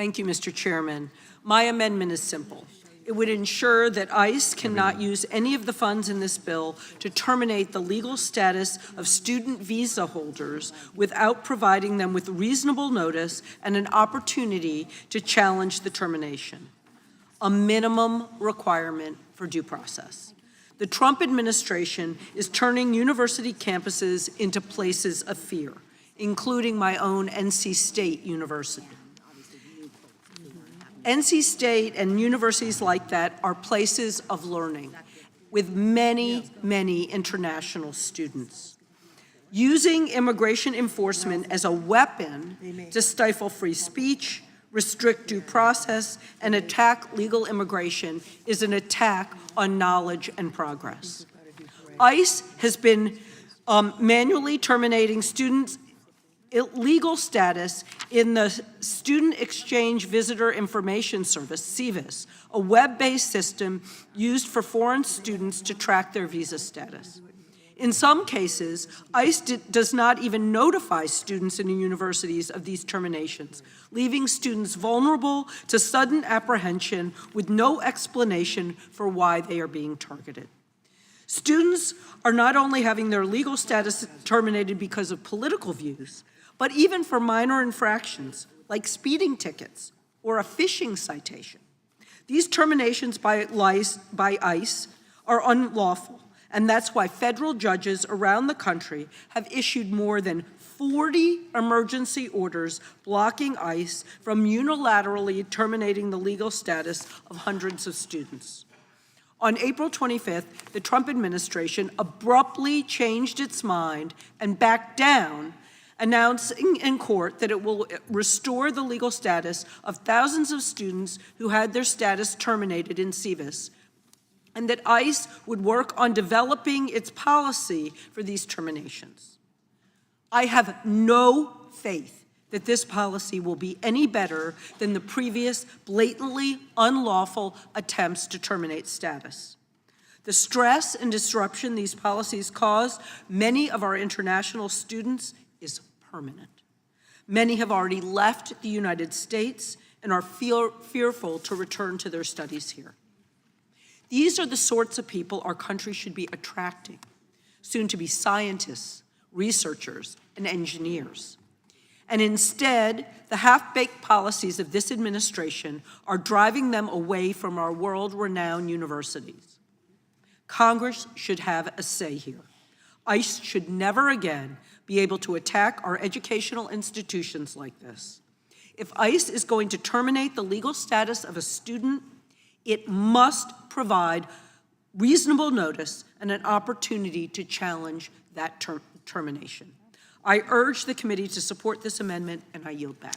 Thank you, Mr. Chairman. My amendment is simple. It would ensure that ICE cannot use any of the funds in this bill to terminate the legal status of student visa holders without providing them with reasonable notice and an opportunity to challenge the termination. A minimum requirement for due process. The Trump administration is turning university campuses into places of fear, including my own NC State University. NC State and universities like that are places of learning with many, many international students. Using immigration enforcement as a weapon to stifle free speech, restrict due process, and attack legal immigration is an attack on knowledge and progress. ICE has been manually terminating students' illegal status in the Student Exchange Visitor Information Service, SEVIS, a web-based system used for foreign students to track their visa status. In some cases, ICE does not even notify students in the universities of these terminations, leaving students vulnerable to sudden apprehension with no explanation for why they are being targeted. Students are not only having their legal status terminated because of political views, but even for minor infractions like speeding tickets or a fishing citation. These terminations by ICE are unlawful, and that's why federal judges around the country have issued more than 40 emergency orders blocking ICE from unilaterally terminating the legal status of hundreds of students. On April 25th, the Trump administration abruptly changed its mind and backed down, announcing in court that it will restore the legal status of thousands of students who had their status terminated in SEVIS, and that ICE would work on developing its policy for these terminations. I have no faith that this policy will be any better than the previous blatantly unlawful attempts to terminate status. The stress and disruption these policies cause many of our international students is permanent. Many have already left the United States and are fearful to return to their studies here. These are the sorts of people our country should be attracting, soon to be scientists, researchers, and engineers. And instead, the half-baked policies of this administration are driving them away from our world-renowned universities. Congress should have a say here. ICE should never again be able to attack our educational institutions like this. If ICE is going to terminate the legal status of a student, it must provide reasonable notice and an opportunity to challenge that termination. I urge the committee to support this amendment, and I yield back.